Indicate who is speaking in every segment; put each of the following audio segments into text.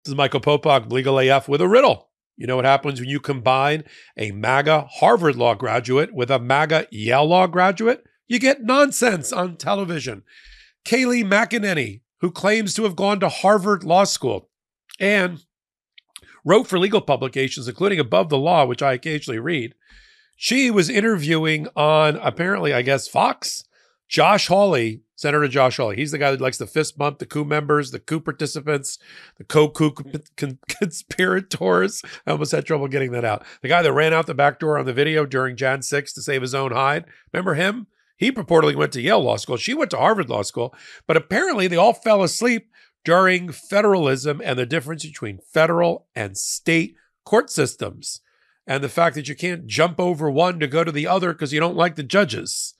Speaker 1: This is Michael Popok, Legal AF, with a riddle. You know what happens when you combine a MAGA Harvard Law graduate with a MAGA Yale Law graduate? You get nonsense on television. Kayleigh McEnany, who claims to have gone to Harvard Law School and wrote for legal publications, including Above the Law, which I occasionally read. She was interviewing on, apparently, I guess, Fox, Josh Hawley, Senator Josh Hawley. He's the guy that likes the fist bump, the coup members, the coup participants, the co-coup conspirators. I almost had trouble getting that out. The guy that ran out the back door on the video during Jan 6 to save his own hide. Remember him? He purportedly went to Yale Law School. She went to Harvard Law School. But apparently they all fell asleep during federalism and the difference between federal and state court systems. And the fact that you can't jump over one to go to the other because you don't like the judges.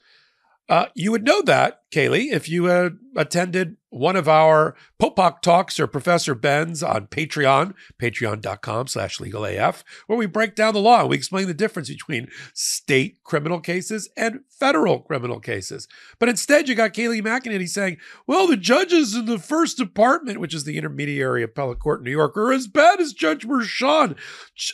Speaker 1: You would know that, Kayleigh, if you attended one of our Popok Talks or Professor Ben's on Patreon, patreon.com/legalaf, where we break down the law and we explain the difference between state criminal cases and federal criminal cases. But instead, you got Kayleigh McEnany saying, well, the judges in the First Department, which is the intermediary appellate court in New York, are as bad as Judge Merchan.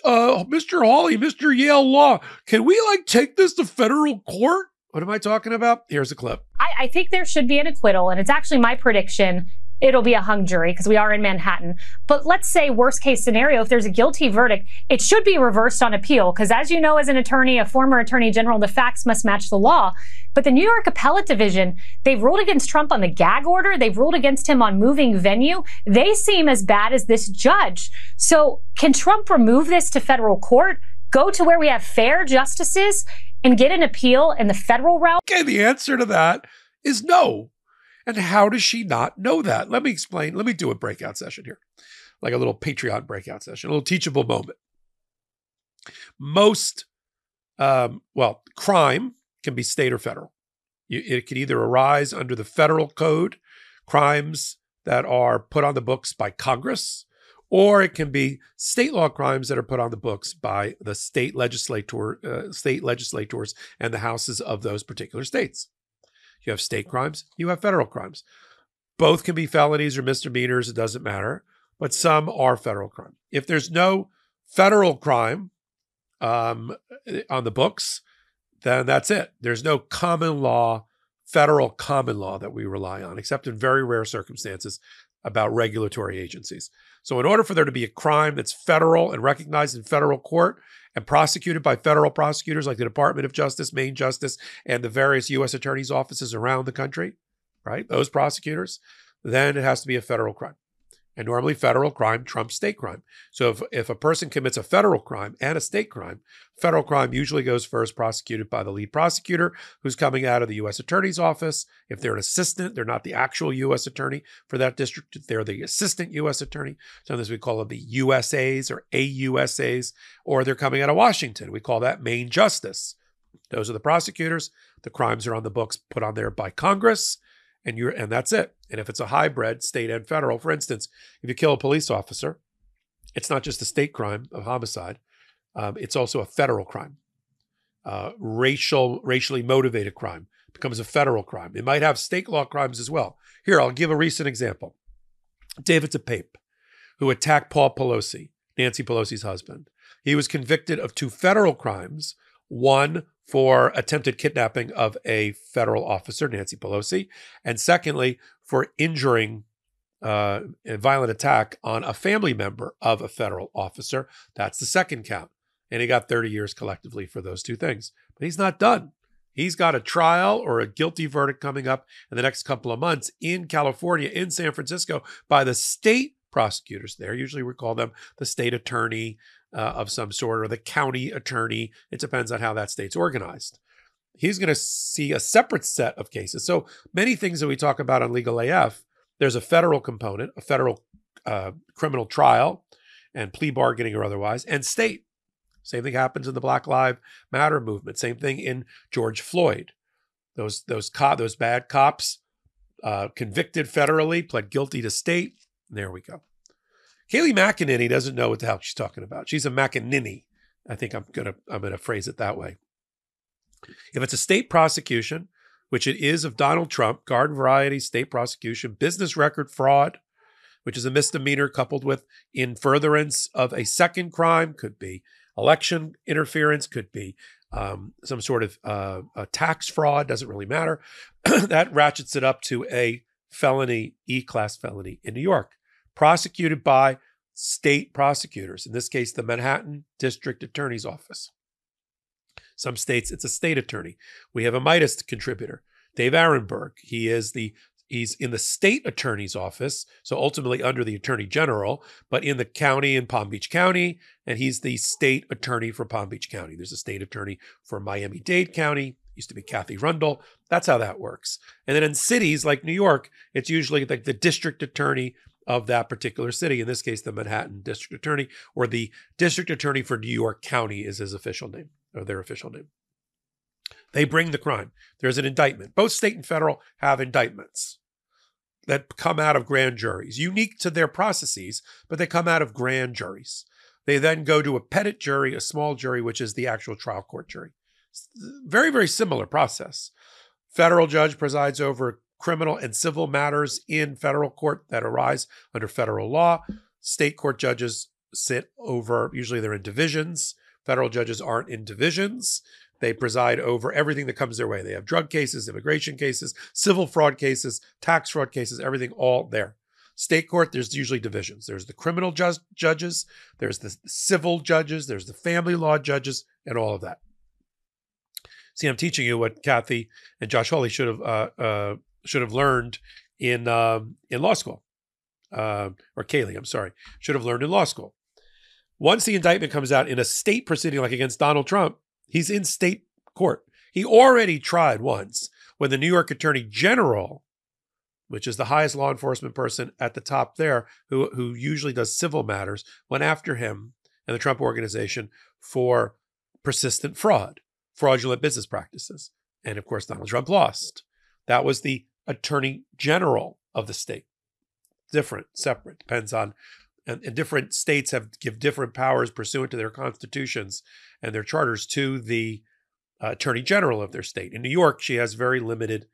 Speaker 1: Mr. Hawley, Mr. Yale Law, can we take this to federal court? What am I talking about? Here's a clip.
Speaker 2: I think there should be an acquittal, and it's actually my prediction it'll be a hung jury because we are in Manhattan. But let's say worst case scenario, if there's a guilty verdict, it should be reversed on appeal because as you know, as an attorney, a former attorney general, the facts must match the law. But the New York Appellate Division, they've ruled against Trump on the gag order. They've ruled against him on moving venue. They seem as bad as this judge. So can Trump remove this to federal court, go to where we have fair justices, and get an appeal in the federal realm?
Speaker 1: Okay, the answer to that is no. And how does she not know that? Let me explain. Let me do a breakout session here, like a little Patreon breakout session, a little teachable moment. Most, crime can be state or federal. It can either arise under the federal code, crimes that are put on the books by Congress, or it can be state law crimes that are put on the books by the state legislators and the houses of those particular states. You have state crimes, you have federal crimes. Both can be felonies or misdemeanors, it doesn't matter, but some are federal crime. If there's no federal crime on the books, then that's it. There's no common law, federal common law that we rely on, except in very rare circumstances about regulatory agencies. So in order for there to be a crime that's federal and recognized in federal court and prosecuted by federal prosecutors like the Department of Justice, Maine Justice, and the various U.S. attorneys' offices around the country, right, those prosecutors, then it has to be a federal crime. And normally federal crime trumps state crime. So if a person commits a federal crime and a state crime, federal crime usually goes first, prosecuted by the lead prosecutor who's coming out of the U.S. attorney's office. If they're an assistant, they're not the actual U.S. attorney for that district. They're the assistant U.S. attorney. Sometimes we call them the USAs or AUSAs, or they're coming out of Washington. We call that Maine Justice. Those are the prosecutors. The crimes are on the books put on there by Congress. And that's it. And if it's a hybrid, state and federal, for instance, if you kill a police officer, it's not just a state crime of homicide. It's also a federal crime. Racially motivated crime becomes a federal crime. It might have state law crimes as well. Here, I'll give a recent example. David DePape, who attacked Paul Pelosi, Nancy Pelosi's husband. He was convicted of 2 federal crimes, one for attempted kidnapping of a federal officer, Nancy Pelosi, and secondly, for injuring a violent attack on a family member of a federal officer. That's the second count. And he got 30 years collectively for those 2 things. But he's not done. He's got a trial or a guilty verdict coming up in the next couple of months in California, in San Francisco, by the state prosecutors there. Usually we call them the state attorney of some sort, or the county attorney. It depends on how that state's organized. He's going to see a separate set of cases. So many things that we talk about on Legal AF, there's a federal component, a federal criminal trial and plea bargaining or otherwise, and state. Same thing happens in the Black Lives Matter movement. Same thing in George Floyd. Those bad cops convicted federally, pled guilty to state. There we go. Kayleigh McEnany doesn't know what the hell she's talking about. She's a McEnany. I think I'm gonna phrase it that way. If it's a state prosecution, which it is of Donald Trump, garden variety state prosecution, business record fraud, which is a misdemeanor coupled with in furtherance of a second crime, could be election interference, could be some sort of a tax fraud, doesn't really matter. That ratchets it up to a felony, E-class felony in New York, prosecuted by state prosecutors, in this case, the Manhattan District Attorney's Office. Some states, it's a state attorney. We have a Midas contributor, Dave Arenberg. He's in the state attorney's office, so ultimately under the attorney general, but in the county in Palm Beach County, and he's the state attorney for Palm Beach County. There's a state attorney for Miami-Dade County, used to be Kathy Rundle. That's how that works. And then in cities like New York, it's usually like the district attorney of that particular city. In this case, the Manhattan District Attorney, or the District Attorney for New York County is his official name, or their official name. They bring the crime. There's an indictment. Both state and federal have indictments that come out of grand juries, unique to their processes, but they come out of grand juries. They then go to a petit jury, a small jury, which is the actual trial court jury. Very, very similar process. Federal judge presides over criminal and civil matters in federal court that arise under federal law. State court judges sit over, usually they're in divisions. Federal judges aren't in divisions. They preside over everything that comes their way. They have drug cases, immigration cases, civil fraud cases, tax fraud cases, everything all there. State court, there's usually divisions. There's the criminal judges, there's the civil judges, there's the family law judges, and all of that. See, I'm teaching you what Kathy and Josh Hawley should have learned in law school, or Kaylee, I'm sorry, should have learned in law school. Once the indictment comes out in a state proceeding, like against Donald Trump, he's in state court. He already tried once when the New York Attorney General, which is the highest law enforcement person at the top there, who usually does civil matters, went after him and the Trump organization for persistent fraud, fraudulent business practices. And of course, Donald Trump lost. That was the Attorney General of the state. Different, separate, depends on, and different states give different powers pursuant to their constitutions and their charters to the Attorney General of their state. In New York, she has very limited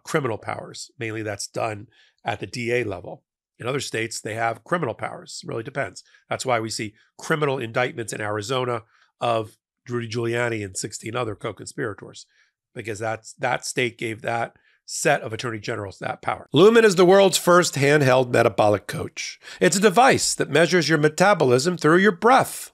Speaker 1: criminal powers. Mainly that's done at the DA level. In other states, they have criminal powers. It really depends. That's why we see criminal indictments in Arizona of Rudy Giuliani and 16 other co-conspirators, because that state gave that set of attorney generals that power. Lumen is the world's first handheld metabolic coach. It's a device that measures your metabolism through your breath.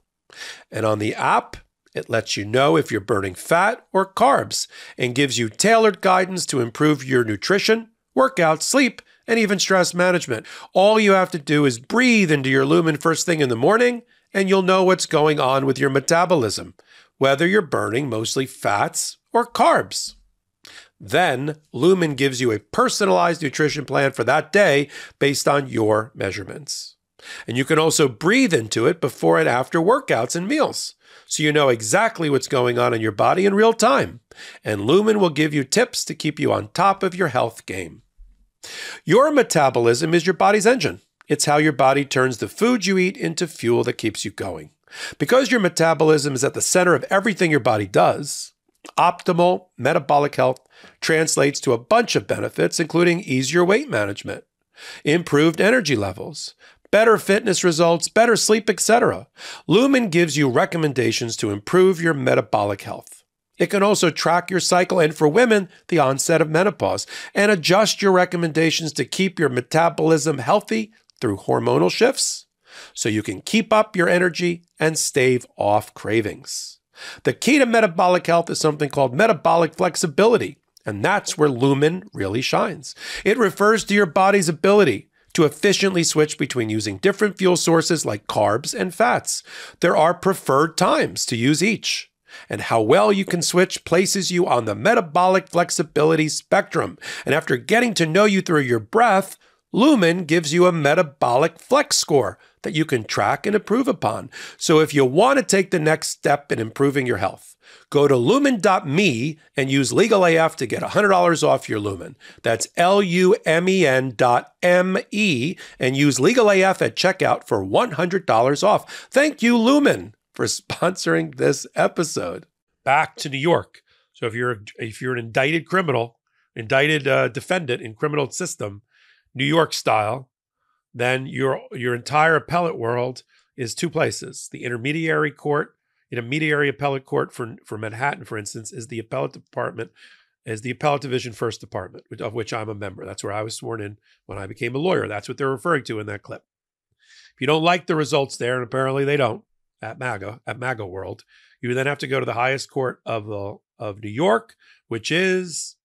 Speaker 1: And on the app, it lets you know if you're burning fat or carbs and gives you tailored guidance to improve your nutrition, workout, sleep, and even stress management. All you have to do is breathe into your Lumen first thing in the morning, and you'll know what's going on with your metabolism, whether you're burning mostly fats or carbs. Then, Lumen gives you a personalized nutrition plan for that day based on your measurements. And you can also breathe into it before and after workouts and meals, so you know exactly what's going on in your body in real time. And Lumen will give you tips to keep you on top of your health game. Your metabolism is your body's engine. It's how your body turns the food you eat into fuel that keeps you going. Because your metabolism is at the center of everything your body does, optimal metabolic health translates to a bunch of benefits, including easier weight management, improved energy levels, better fitness results, better sleep, etc. Lumen gives you recommendations to improve your metabolic health. It can also track your cycle and, for women, the onset of menopause, and adjust your recommendations to keep your metabolism healthy through hormonal shifts, so you can keep up your energy and stave off cravings. The key to metabolic health is something called metabolic flexibility, and that's where Lumen really shines. It refers to your body's ability to efficiently switch between using different fuel sources like carbs and fats. There are preferred times to use each, and how well you can switch places you on the metabolic flexibility spectrum. And after getting to know you through your breath, Lumen gives you a metabolic flex score that you can track and improve upon. So if you want to take the next step in improving your health, go to lumen.me and use LegalAF to get $100 off your Lumen. That's LUMEN.ME and use LegalAF at checkout for $100 off. Thank you, Lumen, for sponsoring this episode. Back to New York. So if you're an indicted criminal, indicted defendant in criminal system, New York style, then your entire appellate world is two places. The intermediary appellate court for Manhattan, for instance, is the appellate department, is the appellate division first department, of which I'm a member. That's where I was sworn in when I became a lawyer. That's what they're referring to in that clip. If you don't like the results there, and apparently they don't at MAGA World, you then have to go to the highest court of New York, which is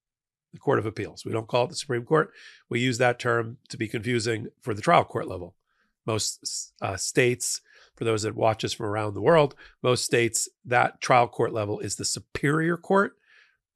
Speaker 1: the Court of Appeals. We don't call it the Supreme Court. We use that term to be confusing for the trial court level. Most states, for those that watch us from around the world, most states, that trial court level is the Superior Court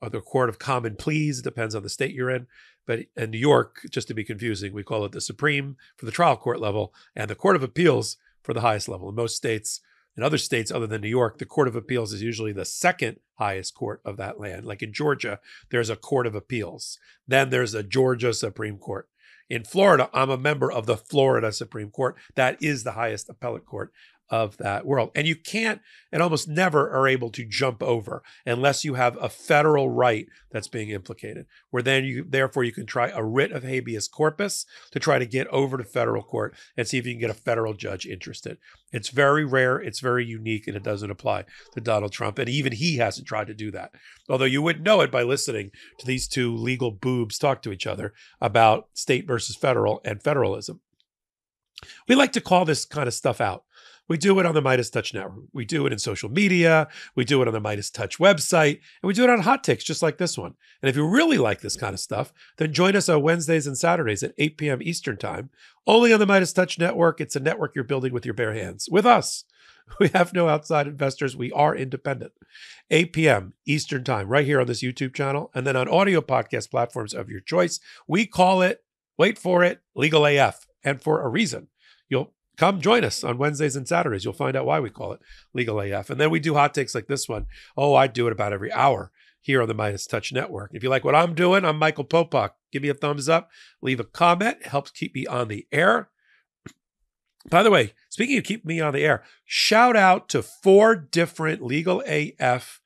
Speaker 1: or the Court of Common Pleas. It depends on the state you're in. But in New York, just to be confusing, we call it the Supreme for the trial court level and the Court of Appeals for the highest level. In most states, in other states other than New York, the Court of Appeals is usually the second highest court of that land. Like in Georgia, there's a Court of Appeals. Then there's a Georgia Supreme Court. In Florida, I'm a member of the Florida Supreme Court. That is the highest appellate court of that world. And you can't, and almost never are able to jump over unless you have a federal right that's being implicated, where then therefore you can try a writ of habeas corpus to try to get over to federal court and see if you can get a federal judge interested. It's very rare, it's very unique, and it doesn't apply to Donald Trump. And even he hasn't tried to do that. Although you wouldn't know it by listening to these two legal boobs talk to each other about state versus federal and federalism. We like to call this kind of stuff out. We do it on the MeidasTouch Network. We do it in social media. We do it on the MeidasTouch website. And we do it on hot takes just like this one. And if you really like this kind of stuff, then join us on Wednesdays and Saturdays at 8 p.m. Eastern Time, only on the MeidasTouch Network. It's a network you're building with your bare hands. With us. We have no outside investors. We are independent. 8 p.m. Eastern Time, right here on this YouTube channel. And then on audio podcast platforms of your choice. We call it, wait for it, Legal AF. And for a reason. You'll come join us on Wednesdays and Saturdays. You'll find out why we call it Legal AF. And then we do hot takes like this one. Oh, I do it about every hour here on the MeidasTouch Network. If you like what I'm doing, I'm Michael Popok. Give me a thumbs up. Leave a comment. It helps keep me on the air. By the way, speaking of keeping me on the air, shout out to 4 different Legal AF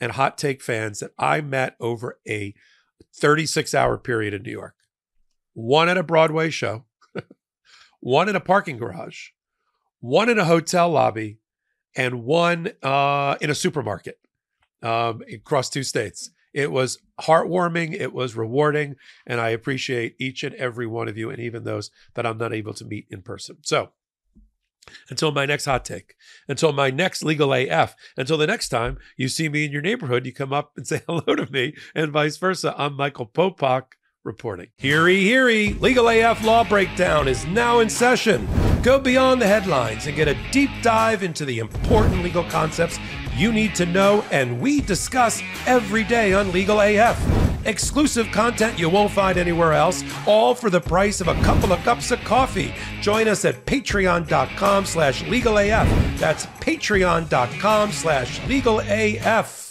Speaker 1: and hot take fans that I met over a 36-hour period in New York. One at a Broadway show. One in a parking garage, one in a hotel lobby, and one in a supermarket across 2 states. It was heartwarming. It was rewarding. And I appreciate each and every one of you, and even those that I'm not able to meet in person. So until my next hot take, until my next Legal AF, until the next time you see me in your neighborhood, you come up and say hello to me, and vice versa. I'm Michael Popok. Reporting. Heary, Legal AF Law Breakdown is now in session. Go beyond the headlines and get a deep dive into the important legal concepts you need to know, and we discuss every day on Legal AF. Exclusive content you won't find anywhere else, all for the price of a couple of cups of coffee. Join us at patreon.com/legalaf. That's patreon.com/legalaf.